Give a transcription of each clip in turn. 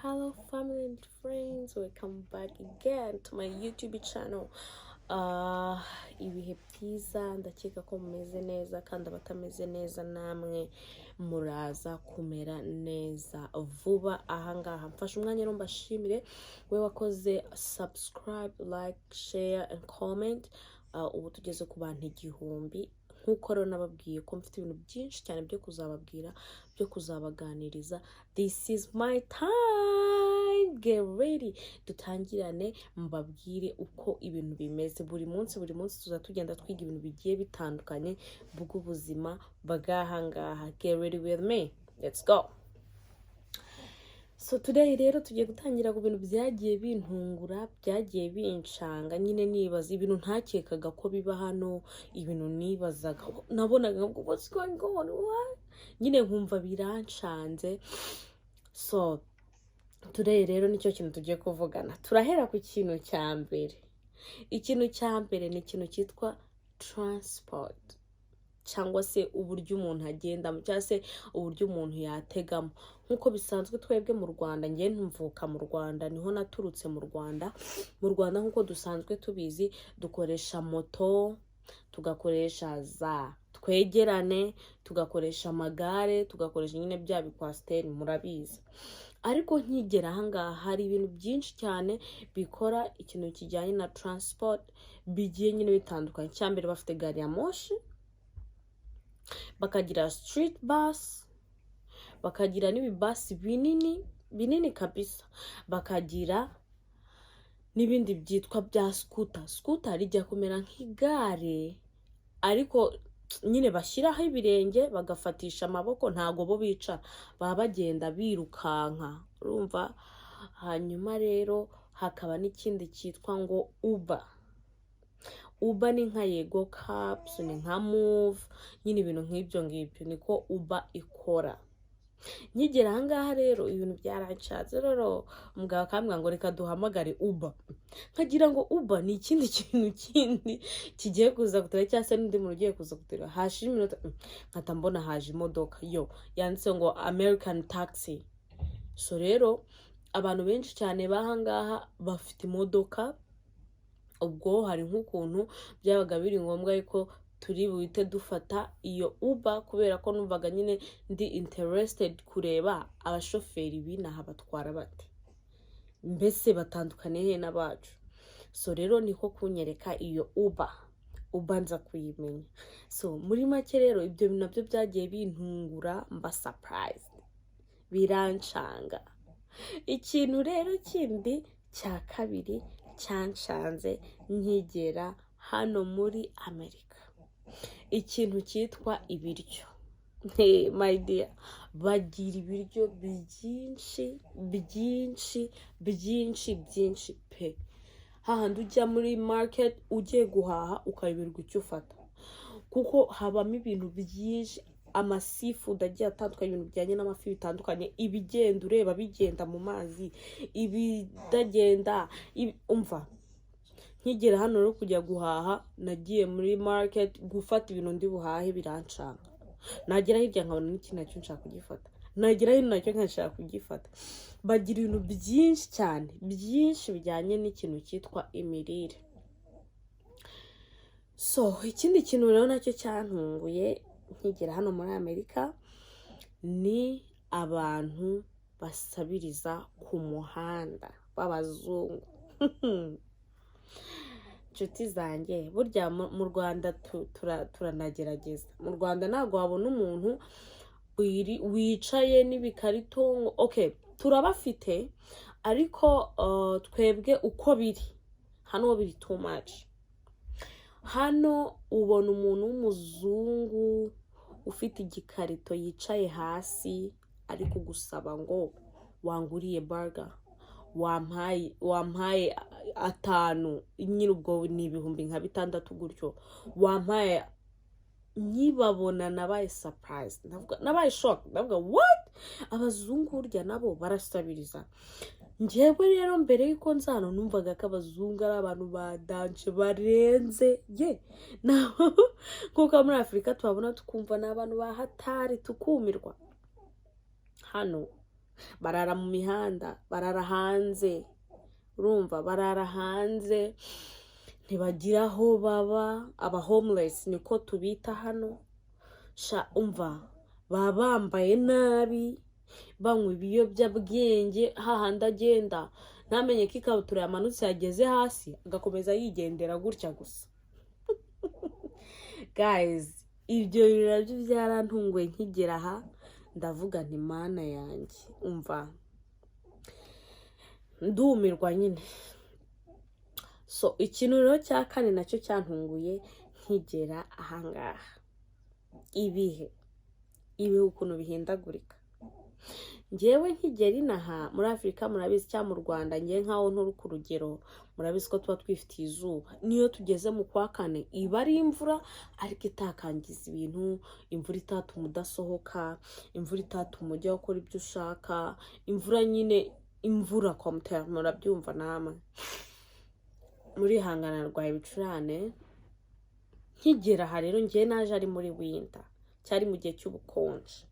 Hello, family and friends. Welcome back again to my YouTube channel. Ibihe byiza ndakeka ko mumeze neza kandi abatameze neza namwe muraza kumera neza vuba. Ahangaha mfashe umwanya rero mbashimire we wakoze subscribe, like, share and comment. Ubu tugeze ku bantu 1000. Nkuko rero nababwiye ko mfite ibintu byinshi cyane byo kuzababwira, byo kuzabaganiriza. This is my time. Get ready. Dutangirane mbabwire uko ibintu bimeze. Buri munsi tuzatugenda twiga ibintu bigiye bitandukanye bw'ubuzima bw'ahangaha. Get ready with me. Let's go. So today rero tugiye gutangira ku bintu byagiye bintungura, byagiye bincanga, nyine nibaza ibintu ntakekaga ko biba hano, ibintu nibazaga nabonaga ngo what's going on, what? Nyine nkumva birancanze. So today rero nicyo kintu tugiye kuvugana. Turahera ku kintu cya mbere. Ikintu cya mbere ni ikintu cyitwa transport, cyangwa se uburyo umuntu agendamo, cyangwa se uburyo umuntu yategamo. Nkuko bisanzwe twebwe mu Rwanda, ngiye ntumvuka mu Rwanda, niho naturutse mu Rwanda. Mu Rwanda nkuko dusanzwe tubizi, dukoresha moto, tugakoresha za twegerane, tugakoresha amagare, tugakoresha nyine bya bikwasiteri murabizi. Ariko nkigera ahangaha hari ibintu byinshi cyane bikora ikintu kijyanye na transport bigiye nyine bitandukanye. Cyambere bafite gari ya moshi, bakagira street bus, bakagira n'ibibasi binini kabisa, bakagira n'ibindi byitwa bya scooter rijya kumera nk'igare, ariko nyine bashyiraho ibirenge bagafatisha amaboko, ntago bo bicara, baba bagenda birukanka, urumva. Hanyuma rero hakaba n'ikindi cyitwa ngo Uber ni nka Yego Cabs, ni nka Move, nyine ibintu nk'ibyo ngibyo niko Uber ikora. Nkigera ahangaha rero ibintu byaranshatse, rero umugabo akambwira ngo reka duhamagare Uber. Nkagira ngo Uber ni ikindi kintu kindi kigiye kuza gutera, cyangwa se n'undi muntu ugiye kuza gutera. Haje iminota nkata mbona haje imodoka yanditse ngo American Taxi. So rero abantu benshi cyane bahangaha bafite imodoka. Ubwo hari nk'ukuntu byabaga biri ngombwa yuko turi buhite dufata iyo Uber, kubera ko numvaga nyine ndi interested kureba abashoferi binaha batwara bate, mbese batandukane he n'abacu. So rero niko kunyereka iyo Uber nza kuyimenya. So muri make rero ibyo bintu nabyo byagiye bintungura, mba surprise, birancanga. Ikintu rero kindi cya kabiri cyanshanze nkigera hano muri Amerika, ikintu cyitwa ibiryo. My dear, bagira ibiryo byinshi pe. Hahandi ujya muri market ugiye guhaha ukayoberwa icyo ufata, kuko habamo ibintu byinshi, seafood agiye atandukanye, ibintu bijyanye n'amafi bitandukanye, ibigenda ureba bigenda mu mazi, ibidagenda, umva. Nkigera hano rero kujya guhaha, nagiye muri market gufata ibintu ndi buhahe, birancanga. Nagera hirya nkabona n'iki nacyo nshaka kugifata, nagera hino nacyo nkashaka kugifata. Bagira ibintu byinshi cyane, byinshi bijyanye n'ikintu cyitwa imirire. So ikindi kintu rero nacyo cyantunguye nkigera hano muri Amerika ni abantu basabiriza ku muhanda b'abazungu. Inshuti zanjye, burya mu Rwanda turanagerageza. Mu Rwanda ntabwo wabona umuntu wicaye n'ibikarito. Okay, turabafite, ariko twebwe uko biri hano biri too much. Hano ubona umuntu w'umuzungu ufite igikarito yicaye hasi, ari kugusaba ngo wanguriye burger, wampaye 5, nyine ubwo ni ibihumbi nka 6 gutyo, wampaye. Nkibabona nabaye surprise, nabaye shock, ndavuga what? Abazungu burya nabo barasabiriza. Njyewe rero mbere yuko nzano numvaga ko abazungu ari abantu badanje barenze nkuko muri Afurika twabona tukumva n'abantu bahatari tukumirwa. Hano barara mu mihanda, barara hanze, urumva barara hanze, ntibagira aho baba, aba homeless niko tubita hano, sha umva baba bambaye nabi, banywa ibiyobyabwenge, hahandi agenda ntamenye ko ikabutura yamanutse yageze hasi agakomeza yigendera gutya gusa. Guys, ibyo birabyo byarantunguye nkigera aha, ndavuga nti mana yanjye, umva ndumirwa nyine. So ikintu rero cya kane nacyo cyantunguye nkigera ahangaha, ibihe ukuntu bihindagurika. Njyewe nkigera inaha muri Afurika murabizi, cyangwa mu Rwanda, njye nkaho nturi ku rugero, murabizi ko tuba twifitiye izuba. Niyo tugeze mu kwa kane iba ari imvura ariko itakangiza ibintu, imvura itatuma udasohoka, imvura itatuma ujya gukora ibyo ushaka, imvura nyine imvura komutera, murabyumva namwe. Muri hangana rwaye ibicurane. Nkigera aha rero njye naje ari muri winter, cyari mu gihe cy'ubukonje.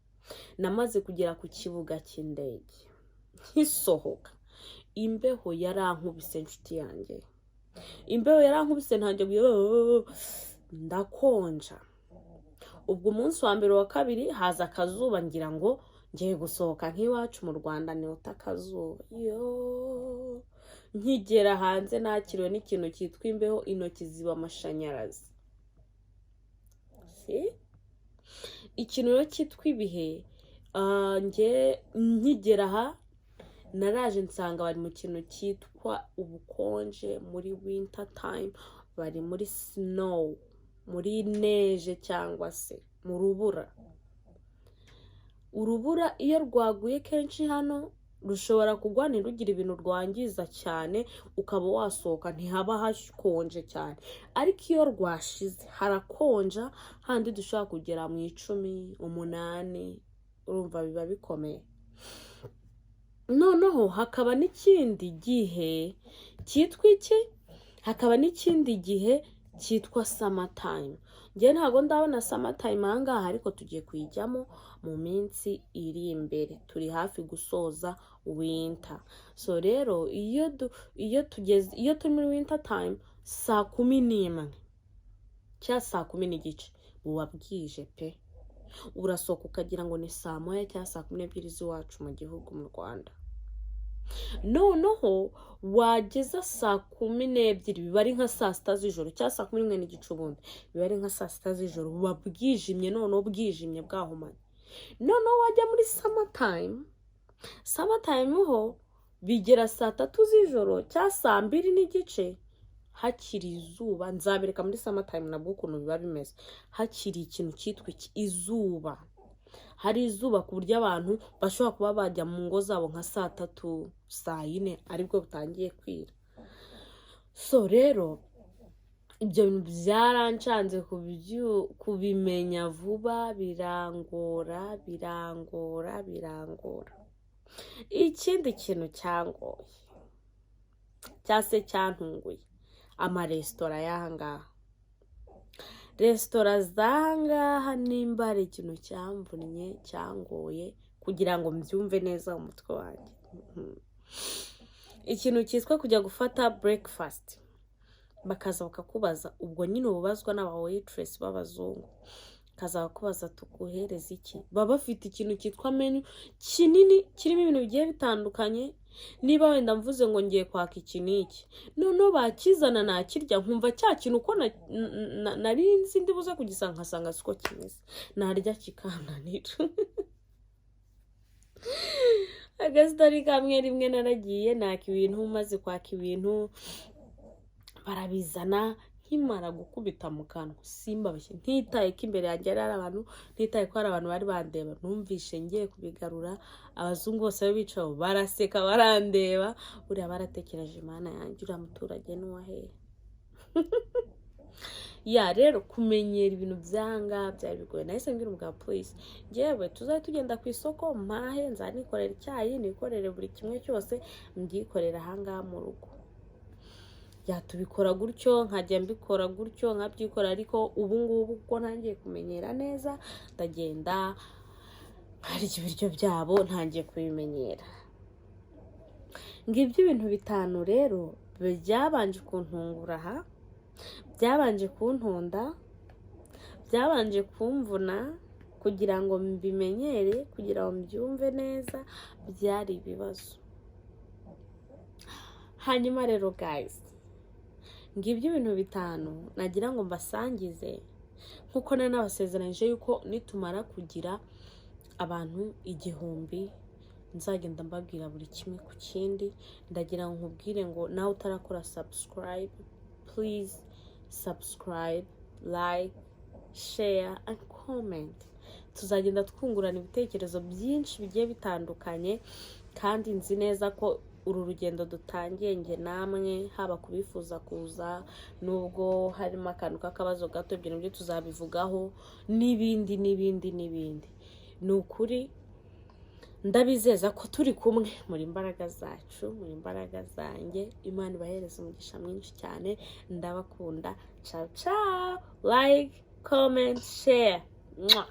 Namaze kugera ku kibuga cy'indege, nkisohoka imbeho yarankubise inshuti yanjye, imbeho yarankubise ntangiye ndakonja. Ubwo umunsi wa mbere wa kabiri haza akazuba, ngira ngo ngiye gusohoka nk'iwacu mu Rwanda nota akazuba. Nkigera hanze nakiriwe n'ikintu cyitwa imbeho, intoki ziba amashanyarazi. Ikintu rero cyitwa ibihe, njye nkigera aha naraje nsanga bari mu kintu cyitwa ubukonje muri winter time, bari muri snow, muri neige cyangwa se mu rubura. Urubura iyo rwaguye kenshi hano rushobora kugwa ntirugire ibintu rwangiza cyane, ukaba wasohoka ntihaba hakonje cyane. Ariko iyo rwashize harakonja, handi dushobora kugera mu 10, 8, urumva biba bikomeye. Noneho hakaba n'ikindi gihe cyitwa iki? Hakaba n'ikindi gihe cyitwa summer time. Njye ntago ndabona summer time ahangaha, ariko tugiye kuyijyamo mu minsi iri imbere. Turi hafi gusoza winter. So rero iyo turi muri winter time, 11:00 cyangwa 10:30 buba bwije pe. Urasohoka ukagira ngo ni 9:00 cyangwa 12:00 z'iwacu mu gihugu mu Rwanda. Noneho wageza 12:00 biba ari nka 6 z'ijoro, cyangwa 11:30 ubundi biba ari nka 6 z'ijoro, buba bwijimye, noneho bwijimye bwahumanye. Noneho wajya muri summer time ho bigera 3 z'ijoro cyangwa 2:30 hakiri izuba. Nzabereka muri summer time nabwo ukuntu biba bimeze, hakiri ikintu cyitwa izuba. Hari izuba ku buryo abantu bashobora kuba bajya mu ngo zabo nka 3, 4 aribwo butangiye kwira. So rero ibyo bintu byarancanze kubimenya vuba, birangora. Ikindi kintu cyangoye cyangwa se cyantunguye, amaresitora y'ahangaha. Resitora z'ahangaha nimba ari ikintu cyamvunnye, cyangoye kugira ngo mbyumve neza mu mutwe wanjye. Ikintu cyitwa kujya gufata breakfast, bakaza bakakubaza, ubwo nyine ububazwa n'aba waitress b'abazungu, kaza bakubaza tuguhereza iki. Baba bafite ikintu cyitwa menu kinini kirimo ibintu bigiye bitandukanye. Niba wenda mvuze ngo ngiye kwaka iki n'iki, noneho bakizana nakirya nkumva cya kintu uko nari nzi ndibuze kugisanga, nkasanga siko kimeze, narya kikananira. Agasitari kamwe rimwe naragiye naka ibintu, maze kwaka ibintu barabizana, nkimara gukubita mu kanwa simbabeshye, ntitaye ko imbere yanjye ari abantu, ntitaye ko ari abantu bari bandeba, numvishe ngiye kubigarura. Abazungu bose bicaye baraseka barandeba, buriya baratekereje Imana yanjye uriya muturage n'uwahehe. Rero kumenyera ibintu byanga byari bigoye. Nahise mbwira umugabo, please njyewe tuzaye tugenda ku isoko mpahe, nzanikorera icyayi, nikorere buri kimwe cyose, mbyikorera ahangaha mu rugo. Tubikora gutyo, nkajya mbikora gutyo, nkabyikora. Ariko ubu ngubu kuko ntangiye kumenyera neza, ndagenda harya ibiryo byabo ntangiye kubimenyera. Ngibyo ibintu bitanu rero byabanje kuntungura aha, byabanje kuntonda, byabanje kumvuna kugira ngo mbimenyere, kugira ngo mbyumve neza, byari ibibazo. Hanyuma rero guys, ngibyo ibintu bitanu nagira ngo mbasangize, nkuko nari nabasezeranyije yuko nitumara kugira abantu 1000 nzagenda mbabwira buri kimwe ku kindi. Ndagira ngo nkubwire ngo nawe utarakora subscribe, please subscribe, like, share and comment. Tuzagenda twungurana ibitekerezo byinshi bigiye bitandukanye, kandi nzi neza ko uru rugendo dutangiye nge namwe, haba kubifuza kuza, nubwo harimo akantu k'akabazo gato, ibyo nabyo tuzabivugaho, n'ibindi n'ibindi n'ibindi. Ni ukuri ndabizeza ko turi kumwe muri imbaraga zacu, muri imbaraga zanjye. Imana ibahereze umugisha mwinshi cyane, ndabakunda. Ciao ciao, like, comment, share. Mwah.